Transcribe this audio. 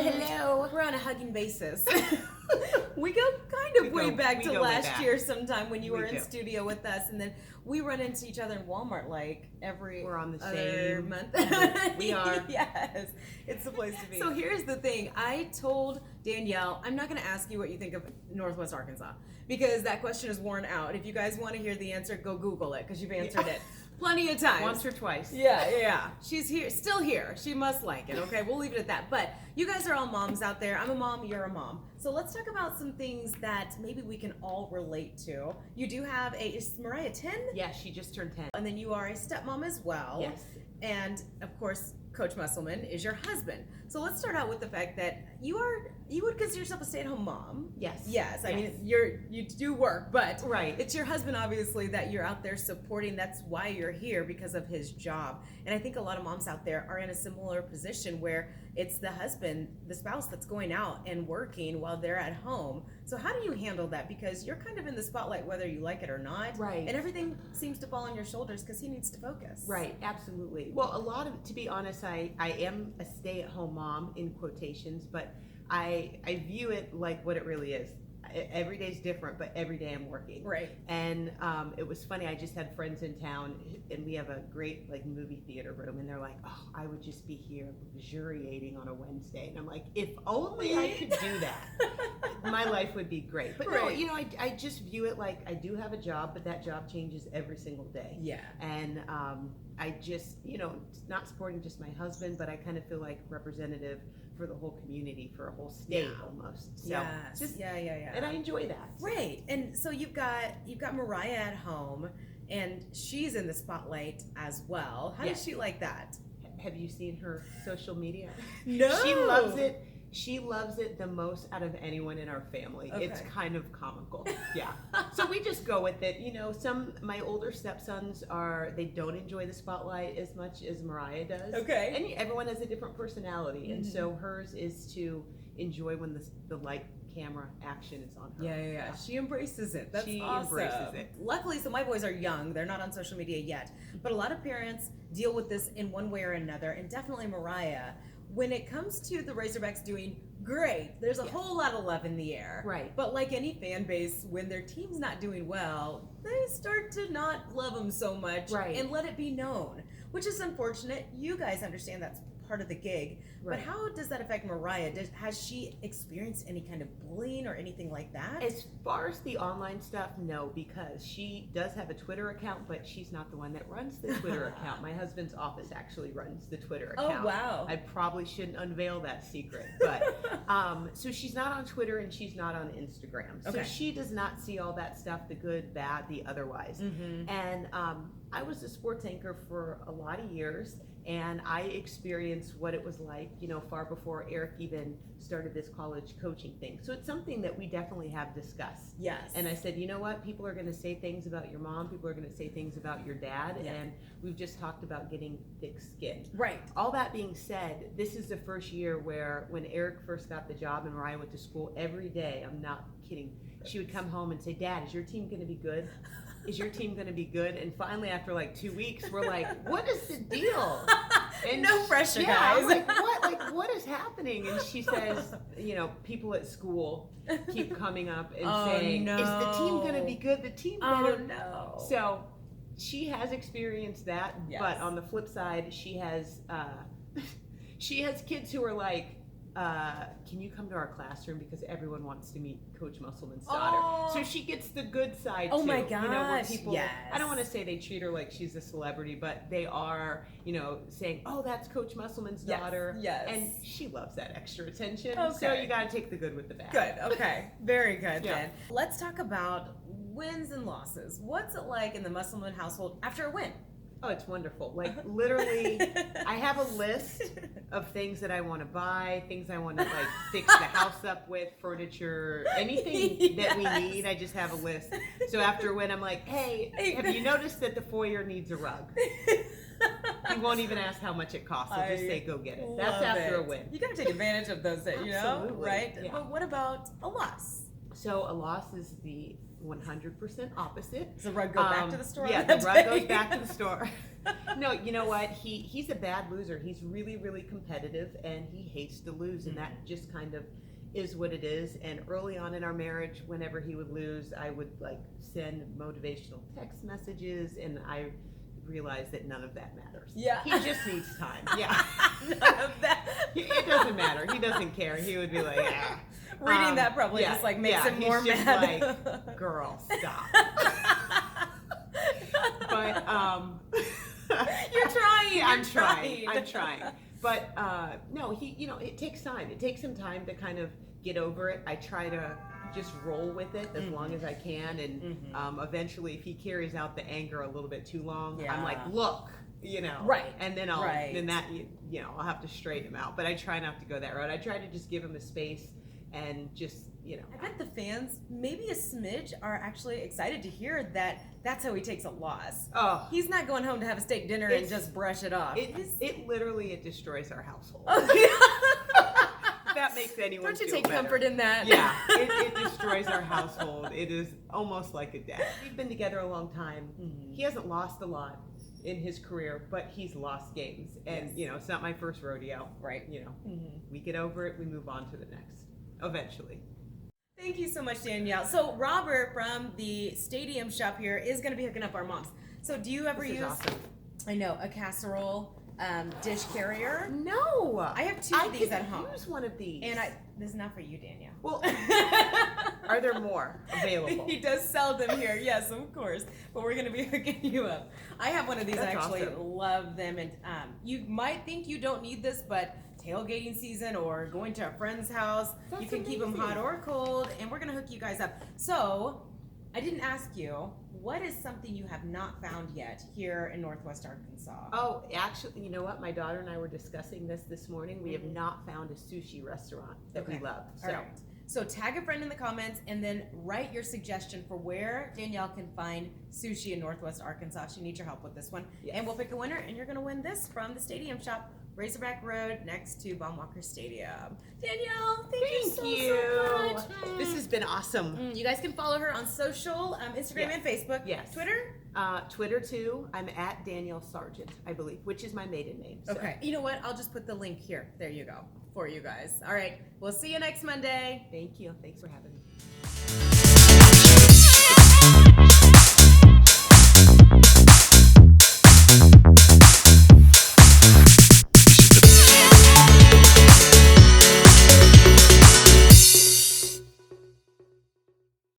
Hello. We're on a hugging basis. We go kind of way back to last year sometime when you were in studio with us, and then we run into each other in Walmart like We're on the other same month. We are. Yes, it's the place to be. So here's the thing. I told Danyelle, I'm not going to ask you what you think of Northwest Arkansas, because that question is worn out. If you guys want to hear the answer, go Google it, because you've answered it plenty of times. Once or twice. Yeah. She's here, still here. She must like it, okay? We'll leave it at that. But you guys are all moms out there. I'm a mom, you're a mom. So let's talk about some things that maybe we can all relate to. You do have is Mariah 10? Yeah, she just turned 10. And then you are a stepmom as well. Yes. And of course, Coach Musselman is your husband. So let's start out with the fact that you would consider yourself a stay-at-home mom. Yes. I mean, you do work, but right. It's your husband, obviously, that you're out there supporting. That's why you're here, because of his job. And I think a lot of moms out there are in a similar position where it's the husband, the spouse, that's going out and working while they're at home. So how do you handle that? Because you're kind of in the spotlight whether you like it or not. Right. And everything seems to fall on your shoulders because he needs to focus. Right, absolutely. Well, to be honest, I am a stay-at-home mom in quotations, but I view it like what it really is. Every day's different, but every day I'm working. Right. And it was funny. I just had friends in town, and we have a great movie theater room, and they're like, "Oh, I would just be here luxuriating on a Wednesday." And I'm like, "If only I could do that, my life would be great." But no, I just view it like I do have a job, but that job changes every single day. Yeah. And I just, not supporting just my husband, but I kind of feel like representative for the whole community, for a whole state almost. So and I enjoy that. Right. And so you've got Mariah at home, and she's in the spotlight as well. How does she like that? Have you seen her social media? No. She loves it. She loves it the most out of anyone in our family. Okay. It's kind of comical. Yeah. So we just go with it. My older stepsons they don't enjoy the spotlight as much as Mariah does. Okay. And everyone has a different personality. And so hers is to enjoy when the light camera action is on her. Yeah. She embraces it. That's she awesome. embraces it. Luckily, so my boys are young. They're not on social media yet. But a lot of parents deal with this in one way or another. And definitely Mariah. When it comes to the Razorbacks doing great, there's a whole lot of love in the air. Right. But like any fan base, when their team's not doing well, they start to not love them so much and let it be known, which is unfortunate. You guys understand that's part of the gig. Right. But how does that affect Mariah? Has she experienced any kind of bullying or anything like that? As far as the online stuff, no, because she does have a Twitter account, but she's not the one that runs the Twitter account. My husband's office actually runs the Twitter account. Oh, wow. I probably shouldn't unveil that secret. But so she's not on Twitter and she's not on Instagram. So she does not see all that stuff, the good, bad, the otherwise. Mm-hmm. And I was a sports anchor for a lot of years. And I experienced what it was like, far before Eric even started this college coaching thing. So it's something that we definitely have discussed. Yes. And I said, you know what? People are going to say things about your mom. People are going to say things about your dad. Yeah. And we've just talked about getting thick skin. Right. All that being said, this is the first year where when Eric first got the job and Mariah went to school, every day, I'm not kidding, she would come home and say, "Dad, is your team going to be good? Is your team going to be good?" And finally, after 2 weeks, we're like, "What is the deal?" And no pressure, guys. I'm like, what? What is happening? And she says, people at school keep coming up and saying, "Is the team going to be good? The team better." Oh no. So she has experienced that, but on the flip side, she has kids who are like, "Can you come to our classroom because everyone wants to meet Coach Musselman's daughter?" Oh. So she gets the good side too. Oh my gosh, where people, yes. I don't want to say they treat her like she's a celebrity, but they are, saying, "Oh, that's Coach Musselman's daughter." Yes. And she loves that extra attention. Okay. So you got to take the good with the bad. Good. Okay. Very good then. Let's talk about wins and losses. What's it like in the Musselman household after a win? Oh, it's wonderful. Literally, I have a list of things that I want to buy, things I want to fix the house up with, furniture, anything that we need. I just have a list. So after a win, I'm like, "Hey, have you noticed that the foyer needs a rug?" You won't even ask how much it costs. I'll just say, "Go get it." That's after a win. You got to take advantage of those, Absolutely. right? Yeah. But what about a loss? So a loss is the 100% opposite. Does the rug go back to the store? Yeah, the rug goes back to the store. No, you know what? He's a bad loser. He's really, really competitive, and he hates to lose, and that just kind of is what it is. And early on in our marriage, whenever he would lose, I would like send motivational text messages, and I realized that none of that matters. Yeah. He just needs time. Yeah. None of that. It doesn't matter. He doesn't care. He would be like, ah. Reading that probably just like makes him more he's just mad. like, girl, stop. But You're trying. I'm trying. But no, it takes time. It takes some time to kind of get over it. I try to just roll with it as long as I can, and eventually, if he carries out the anger a little bit too long, I'm like, look, right, and then I'll have to straighten him out. But I try not to go that route. I try to just give him a space and just. I bet the fans, maybe a smidge, are actually excited to hear that that's how he takes a loss. Oh, he's not going home to have a steak dinner and just brush it off. It literally destroys our household. Oh, If that makes anyone Don't you feel take better. comfort in that? Yeah, it destroys our household. It is almost like a death. We've been together a long time. He hasn't lost a lot in his career, but he's lost games, and it's not my first rodeo. Right. We get over it. We move on to the next. Eventually. Thank you so much, Danyelle. So Robert from the Stadium Shop here is going to be hooking up our moms. So do you ever use? Awesome. I know, a casserole dish carrier. No, I have two of these at home. Use one of these. And this is not for you, Danyelle. Well, are there more available? He does sell them here, yes, of course. But we're going to be hooking you up. I have one of these. That's I actually awesome. love them, and you might think you don't need this, but tailgating season or going to a friend's house, you can keep them hot or cold, and we're going to hook you guys up. So I didn't ask you, what is something you have not found yet here in Northwest Arkansas? Oh, actually, you know what? My daughter and I were discussing this morning. We have not found a sushi restaurant that we love. So. All right. So tag a friend in the comments and then write your suggestion for where Danyelle can find sushi in Northwest Arkansas. She needs your help with this one. Yes. And we'll pick a winner, and you're going to win this from the Stadium Shop, Razorback Road, next to Baumwalker Stadium. Danyelle, thank you so much. This has been awesome. You guys can follow her on social, Instagram and Facebook. Yes. Twitter? Twitter too. I'm at Danyelle Sargent, I believe, which is my maiden name. So. Okay. You know what? I'll just put the link here. There you go. For you guys. All right. We'll see you next Monday. Thank you. Thanks for having me.